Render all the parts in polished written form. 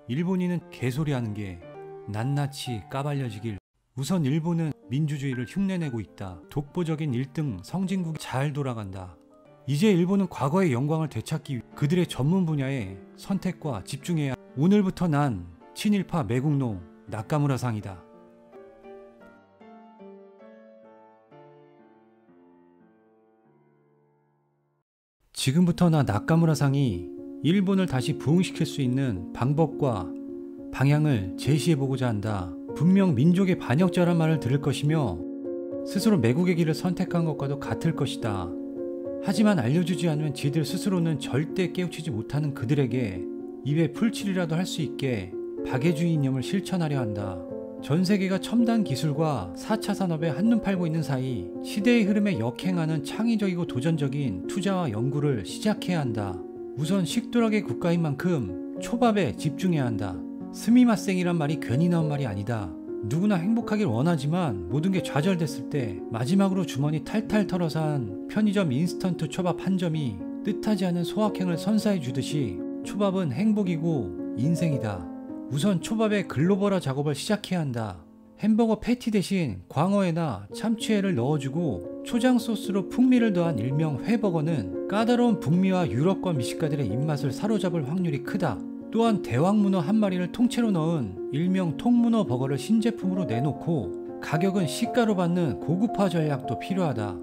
일본인은 개소리하는 게 낱낱이 까발려지길. 우선 일본은 민주주의를 흉내내고 있다. 독보적인 1등 성진국이 잘 돌아간다. 이제 일본은 과거의 영광을 되찾기 위해 그들의 전문 분야에 선택과 집중해야. 오늘부터 난 친일파 매국노 나카무라상이다. 지금부터 나 나카무라상이 일본을 다시 부흥시킬 수 있는 방법과 방향을 제시해보고자 한다. 분명 민족의 반역자란 말을 들을 것이며 스스로 매국의 길을 선택한 것과도 같을 것이다. 하지만 알려주지 않으면 지들 스스로는 절대 깨우치지 못하는 그들에게 입에 풀칠이라도 할 수 있게 박애주의 이념을 실천하려 한다. 전 세계가 첨단 기술과 4차 산업에 한눈 팔고 있는 사이 시대의 흐름에 역행하는 창의적이고 도전적인 투자와 연구를 시작해야 한다. 우선 식도락의 국가인 만큼 초밥에 집중해야 한다. 스미마셍이란 말이 괜히 나온 말이 아니다. 누구나 행복하길 원하지만 모든 게 좌절됐을 때 마지막으로 주머니 탈탈 털어서 한 편의점 인스턴트 초밥 한 점이 뜻하지 않은 소확행을 선사해 주듯이 초밥은 행복이고 인생이다. 우선 초밥의 글로벌화 작업을 시작해야 한다. 햄버거 패티 대신 광어회나 참치회를 넣어주고 초장 소스로 풍미를 더한 일명 회버거는 까다로운 북미와 유럽권 미식가들의 입맛을 사로잡을 확률이 크다. 또한 대왕문어 한 마리를 통째로 넣은 일명 통문어 버거를 신제품으로 내놓고 가격은 시가로 받는 고급화 전략도 필요하다.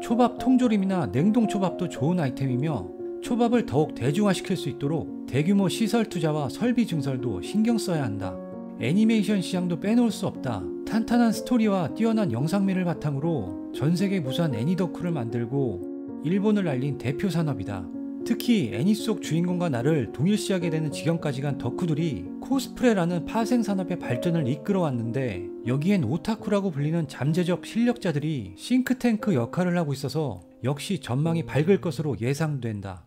초밥 통조림이나 냉동 초밥도 좋은 아이템이며 초밥을 더욱 대중화시킬 수 있도록 대규모 시설 투자와 설비 증설도 신경 써야 한다. 애니메이션 시장도 빼놓을 수 없다. 탄탄한 스토리와 뛰어난 영상미를 바탕으로 전세계 무수한 애니덕후를 만들고 일본을 알린 대표 산업이다. 특히 애니 속 주인공과 나를 동일시하게 되는 지경까지 간 덕후들이 코스프레라는 파생산업의 발전을 이끌어왔는데 여기엔 오타쿠라고 불리는 잠재적 실력자들이 싱크탱크 역할을 하고 있어서 역시 전망이 밝을 것으로 예상된다.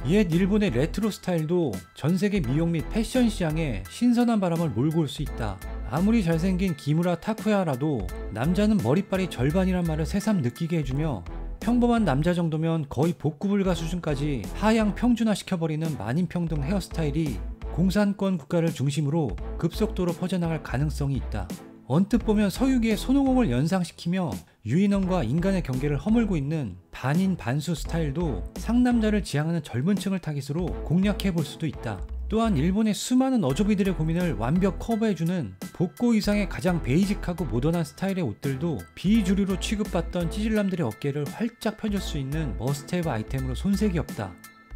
옛 일본의 레트로 스타일도 전세계 미용 및 패션 시장에 신선한 바람을 몰고 올 수 있다. 아무리 잘생긴 기무라 타쿠야라도 남자는 머리빨이 절반이란 말을 새삼 느끼게 해주며 평범한 남자 정도면 거의 복구불가 수준까지 하향 평준화시켜버리는 만인평등 헤어스타일이 공산권 국가를 중심으로 급속도로 퍼져나갈 가능성이 있다. 언뜻 보면 서유기의 손오공을 연상시키며 유인원과 인간의 경계를 허물고 있는 반인 반수 스타일도 상남자를 지향하는 젊은 층을 타깃으로 공략해 볼 수도 있다. 또한 일본의 수많은 어조비들의 고민을 완벽 커버해주는 복고 이상의 가장 베이직하고 모던한 스타일의 옷들도 비주류로 취급받던 찌질남들의 어깨를 활짝 펴줄 수 있는 머스트헤브 아이템으로 손색이 없다.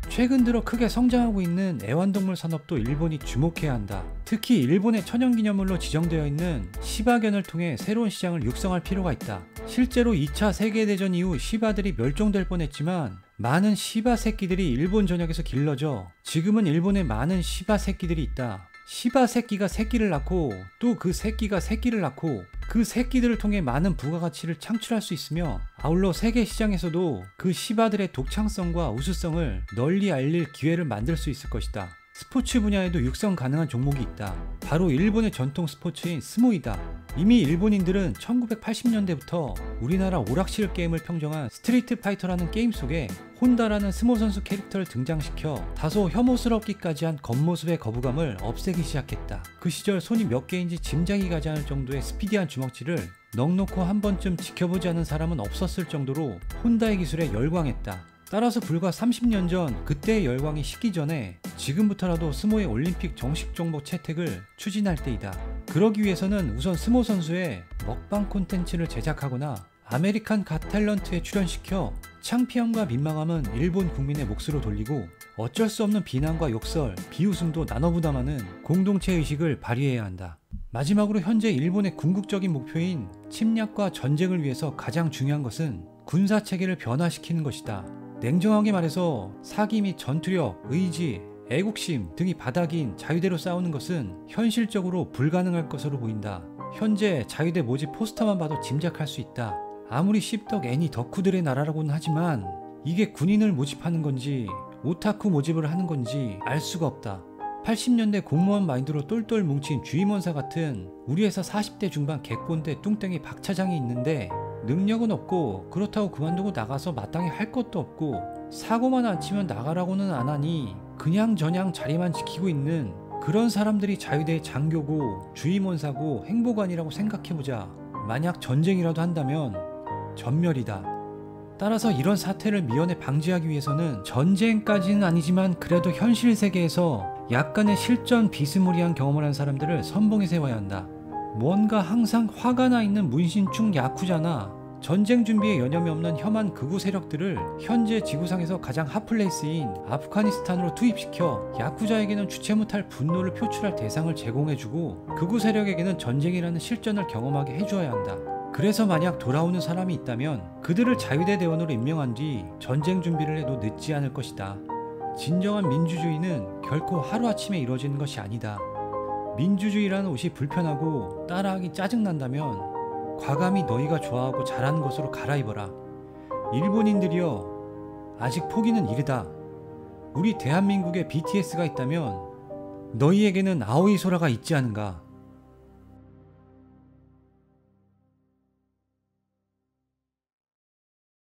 최근 들어 크게 성장하고 있는 애완동물 산업도 일본이 주목해야 한다. 특히 일본의 천연기념물로 지정되어 있는 시바견을 통해 새로운 시장을 육성할 필요가 있다. 실제로 2차 세계대전 이후 시바들이 멸종될 뻔했지만 많은 시바 새끼들이 일본 전역에서 길러져 지금은 일본에 많은 시바 새끼들이 있다. 시바 새끼가 새끼를 낳고 또 그 새끼가 새끼를 낳고 그 새끼들을 통해 많은 부가가치를 창출할 수 있으며 아울러 세계 시장에서도 그 시바들의 독창성과 우수성을 널리 알릴 기회를 만들 수 있을 것이다. 스포츠 분야에도 육성 가능한 종목이 있다. 바로 일본의 전통 스포츠인 스모이다. 이미 일본인들은 1980년대부터 우리나라 오락실 게임을 평정한 스트리트 파이터라는 게임 속에 혼다라는 스모 선수 캐릭터를 등장시켜 다소 혐오스럽기까지 한 겉모습의 거부감을 없애기 시작했다. 그 시절 손이 몇 개인지 짐작이 가지 않을 정도의 스피디한 주먹질을 넋놓고 한 번쯤 지켜보지 않은 사람은 없었을 정도로 혼다의 기술에 열광했다. 따라서 불과 30년 전 그때의 열광이 식기 전에 지금부터라도 스모의 올림픽 정식 종목 채택을 추진할 때이다. 그러기 위해서는 우선 스모 선수의 먹방 콘텐츠를 제작하거나 아메리칸 갓 탤런트에 출연시켜 창피함과 민망함은 일본 국민의 몫으로 돌리고 어쩔 수 없는 비난과 욕설, 비웃음도 나눠 부담하는 공동체 의식을 발휘해야 한다. 마지막으로 현재 일본의 궁극적인 목표인 침략과 전쟁을 위해서 가장 중요한 것은 군사체계를 변화시키는 것이다. 냉정하게 말해서 사기 및 전투력, 의지, 애국심 등이 바닥인 자유대로 싸우는 것은 현실적으로 불가능할 것으로 보인다. 현재 자유대 모집 포스터만 봐도 짐작할 수 있다. 아무리 씹덕 애니 덕후들의 나라라고는 하지만 이게 군인을 모집하는 건지 오타쿠 모집을 하는 건지 알 수가 없다. 80년대 공무원 마인드로 똘똘 뭉친 주임원사 같은 우리 회사 40대 중반 개꼰대 뚱땡이 박 차장이 있는데 능력은 없고 그렇다고 그만두고 나가서 마땅히 할 것도 없고 사고만 안 치면 나가라고는 안 하니 그냥 저냥 자리만 지키고 있는 그런 사람들이 자위대의 장교고 주임원사고 행보관이라고 생각해보자. 만약 전쟁이라도 한다면 전멸이다. 따라서 이런 사태를 미연에 방지하기 위해서는 전쟁까지는 아니지만 그래도 현실 세계에서 약간의 실전 비스무리한 경험을 한 사람들을 선봉에 세워야 한다. 뭔가 항상 화가 나 있는 문신충 야쿠자나 전쟁 준비에 여념이 없는 혐한 극우 세력들을 현재 지구상에서 가장 핫플레이스인 아프가니스탄으로 투입시켜 야쿠자에게는 주체 못할 분노를 표출할 대상을 제공해주고 극우 세력에게는 전쟁이라는 실전을 경험하게 해주어야 한다. 그래서 만약 돌아오는 사람이 있다면 그들을 자위대 대원으로 임명한 뒤 전쟁 준비를 해도 늦지 않을 것이다. 진정한 민주주의는 결코 하루아침에 이루어지는 것이 아니다. 민주주의라는 옷이 불편하고 따라하기 짜증난다면 과감히 너희가 좋아하고 잘하는 것으로 갈아입어라. 일본인들이여, 아직 포기는 이르다. 우리 대한민국에 BTS가 있다면 너희에게는 아오이 소라가 있지 않은가.